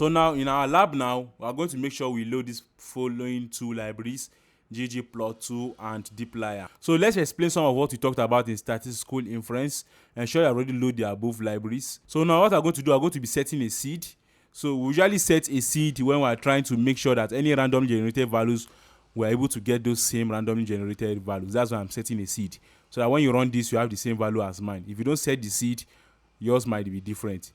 So now in our lab now, we are going to make sure we load these following two libraries, ggplot2 and dplyr. So let's explain some of what we talked about in statistical inference. Ensure you already load the above libraries. So now what I'm going to do, I'm going to be setting a seed. So we usually set a seed when we are trying to make sure that any randomly generated values, we're able to get those same randomly generated values. That's why I'm setting a seed. So that when you run this, you have the same value as mine. If you don't set the seed, yours might be different.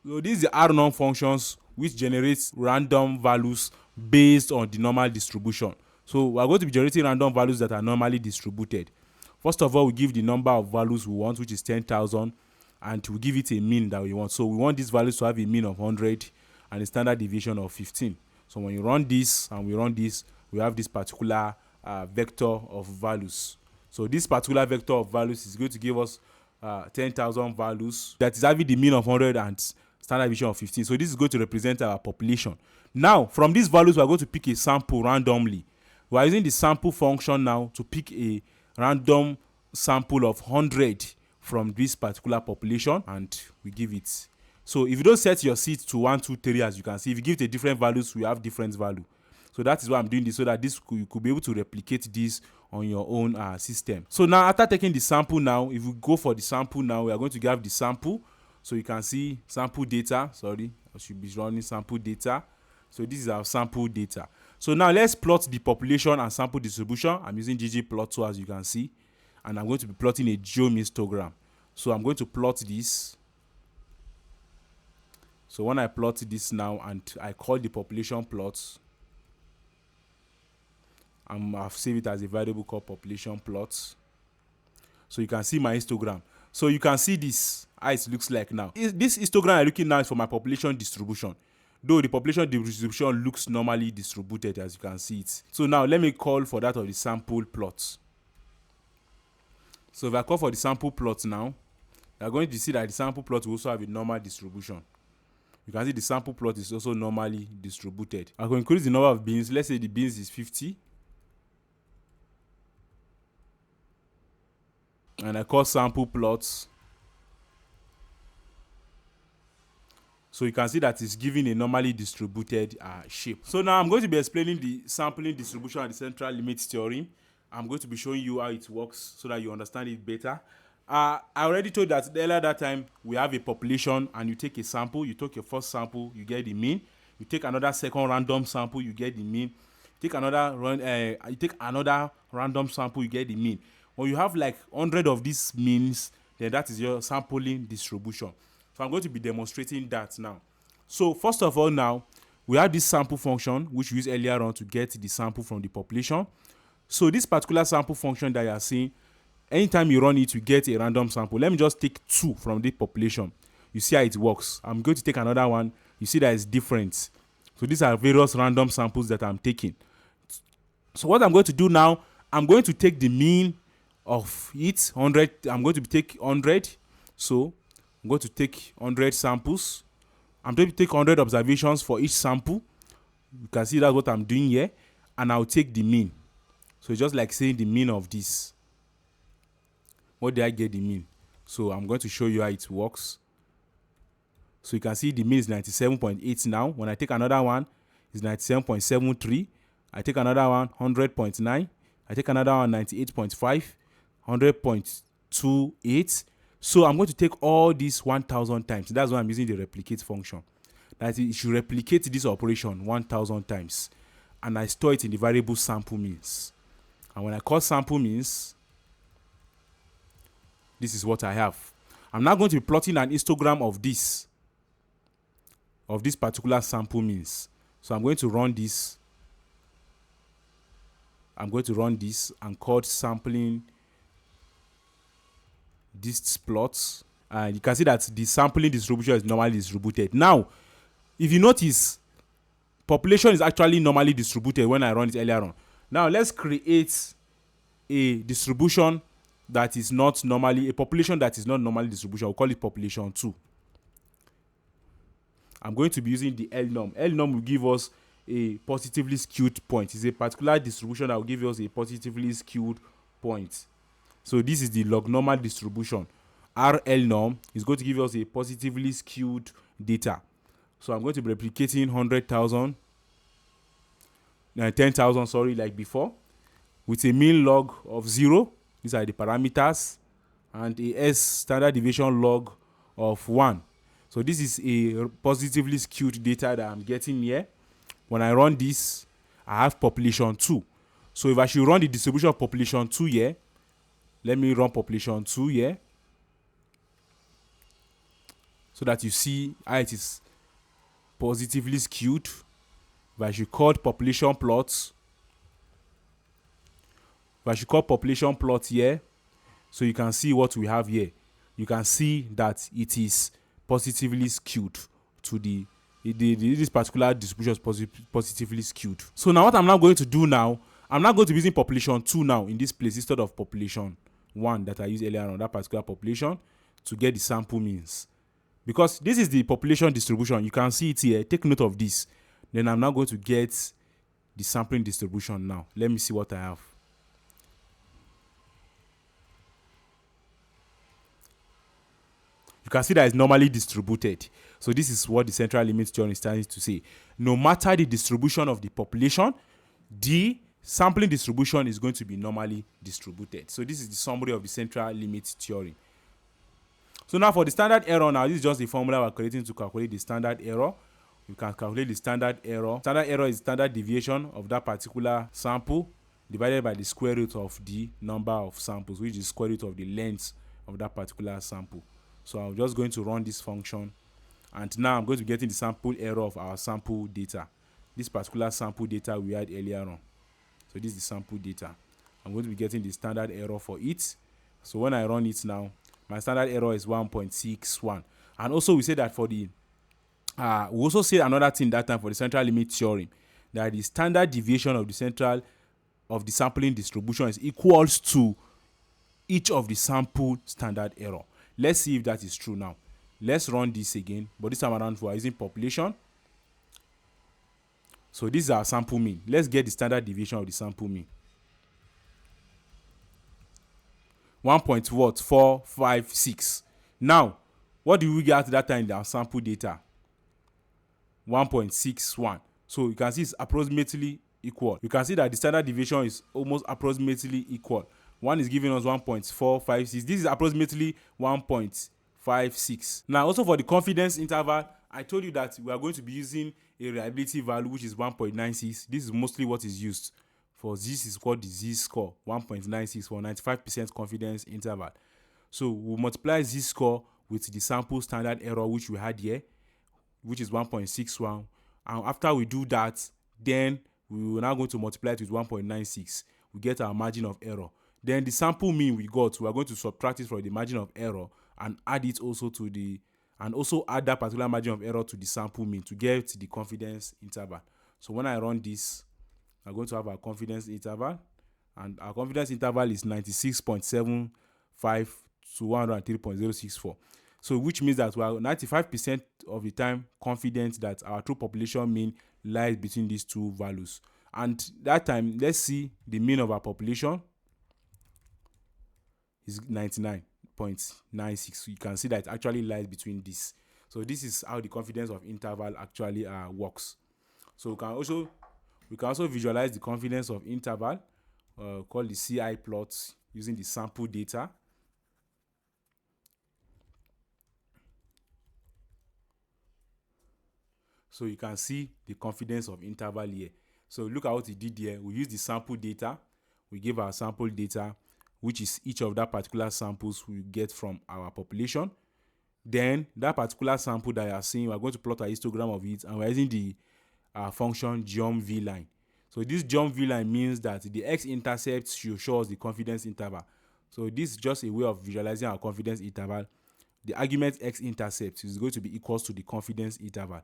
So these are rnorm functions which generates random values based on the normal distribution. So we are going to be generating random values that are normally distributed. First of all, we give the number of values we want, which is 10,000, and we give it a mean that we want. So we want these values to have a mean of 100 and a standard deviation of 15. So when you run this and we run this, we have this particular vector of values. So this particular vector of values is going to give us 10,000 values that is having the mean of 100 and standard deviation of 15. So this is going to represent our population. Now, from these values, we are going to pick a sample randomly. We are using the sample function now to pick a random sample of 100 from this particular population, and we give it. So if you don't set your seed to 1, 2, 3, as you can see, if you give it a different values, we have different value. So that is why I'm doing this, so that you could be able to replicate this on your own system. So now after taking the sample now, if we go for the sample now, we are going to have the sample. So you can see sample data. Sorry, I should be running sample data. So this is our sample data. So now let's plot the population and sample distribution. I'm using ggplot2 as you can see. And I'm going to be plotting a geohistogram. So I'm going to plot this. So when I plot this now and I call the population plot, I've saved it as a variable called population plot. So you can see my histogram. So you can see this, how it looks like now. This histogram I'm looking now is for my population distribution. Though the population distribution looks normally distributed, as you can see it. So now let me call for that of the sample plot. So if I call for the sample plot now, you're going to see that the sample plot will also have a normal distribution. You can see the sample plot is also normally distributed. I can increase the number of beans. Let's say the beans is 50. And I call sample plots. So you can see that it's giving a normally distributed shape. So now I'm going to be explaining the sampling distribution and the central limit theorem. I'm going to be showing you how it works so that you understand it better. I already told that earlier that time we have a population and you take a sample. You take your first sample, you get the mean. You take another second random sample, you get the mean. You take another random sample, you get the mean. When you have like 100 of these means, then that is your sampling distribution. So I'm going to be demonstrating that now. So first of all now, we have this sample function which we used earlier on to get the sample from the population. So this particular sample function that you are seeing, anytime you run it, you get a random sample. Let me just take 2 from the population. You see how it works. I'm going to take another one. You see that it's different. So these are various random samples that I'm taking. So what I'm going to do now, I'm going to take the mean of it, 100. I'm going to take 100. So I'm going to take 100 samples. I'm going to take 100 observations for each sample. You can see that's what I'm doing here. And I'll take the mean. So it's just like saying the mean of this. What did I get the mean? So I'm going to show you how it works. So you can see the mean is 97.8 now. When I take another one, it's 97.73. I take another one, 100.9. I take another one, 98.5. 100.28. So I'm going to take all these 1,000 times. That's why I'm using the replicate function. That it should replicate this operation 1,000 times. And I store it in the variable sample means. And when I call sample means, this is what I have. I'm now going to be plotting an histogram of this particular sample means. So I'm going to run this. I'm going to run this and call sampling these plots. And you can see that the sampling distribution is normally distributed. Now, if you notice, population is actually normally distributed when I run it earlier on. Now, let's create a distribution that is not normally, a population that is not normally distribution. We'll call it population 2. I'm going to be using the L norm. L norm will give us a positively skewed point. It's a particular distribution that will give us a positively skewed point. So this is the log normal distribution. RL norm is going to give us a positively skewed data. So I'm going to be replicating 100,000, 10,000, sorry, like before, with a mean log of 0. These are the parameters, and a standard deviation log of 1. So this is a positively skewed data that I'm getting here. When I run this, I have population 2. So if I should run the distribution of population 2 here, let me run population 2 here, so that you see how it is positively skewed. If I should call population plots, here, so you can see what we have here. You can see that it is positively skewed to this particular distribution is positively skewed. So now what I'm now going to do now, I'm now going to be using population 2 now in this place instead of population 1 that I used earlier on that particular population to get the sample means. Because this is the population distribution. You can see it here. Take note of this. Then I'm now going to get the sampling distribution now. Let me see what I have. You can see that it's normally distributed. So this is what the central limit theorem is trying to say. No matter the distribution of the population, the sampling distribution is going to be normally distributed. So this is the summary of the central limit theorem. So now for the standard error, now this is just the formula we're creating to calculate the standard error. You can calculate the standard error. Standard error is standard deviation of that particular sample divided by the square root of the number of samples, which is square root of the length of that particular sample. So I'm just going to run this function, and now I'm going to be getting the sample error of our sample data. This particular sample data we had earlier on. So this is the sample data. I'm going to be getting the standard error for it. So when I run it now, my standard error is 1.61. And also we say that for the we also said another thing that time for the central limit theorem, that the standard deviation of the sampling distribution is equals to each of the sample standard error. Let's see if that is true now. Let's run this again, but this time around we are using population. So this is our sample mean. Let's get the standard deviation of the sample mean. 1.456. Now, what do we get at that time in our sample data? 1.61. So you can see it's approximately equal. You can see that the standard deviation is almost approximately equal. One is giving us 1.456. This is approximately 1.56. Now, also for the confidence interval, I told you that we are going to be using a reliability value which is 1.96. This is mostly what is used. For this is called the z-score, 1.96 for 95% confidence interval. So we'll multiply z-score with the sample standard error which we had here, which is 1.61. And after we do that, then we will now going to multiply it with 1.96. We get our margin of error. Then the sample mean we got, we are going to subtract it from the margin of error and add it also to also add that particular margin of error to the sample mean to get the confidence interval. So when I run this, I'm going to have our confidence interval, and our confidence interval is 96.75 to 103.064. So which means that we are 95% of the time confident that our true population mean lies between these two values. And that time, let's see the mean of our population is 99.96. You can see that it actually lies between this. So this is how the confidence of interval actually works. So we can also visualize the confidence of interval called the CI plot using the sample data. So you can see the confidence of interval here. So look at what we did here. We use the sample data. We give our sample data, which is each of that particular samples we get from our population. Then that particular sample that you are seeing, we are going to plot a histogram of it, and we're using the function geom_v line. So this geom_v line means that the x-intercept should show us the confidence interval. So this is just a way of visualizing our confidence interval. The argument x-intercept is going to be equals to the confidence interval.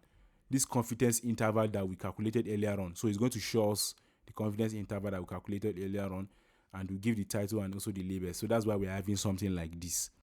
This confidence interval that we calculated earlier on. So it's going to show us the confidence interval that we calculated earlier on, and we give the title and also the label. So that's why we're having something like this.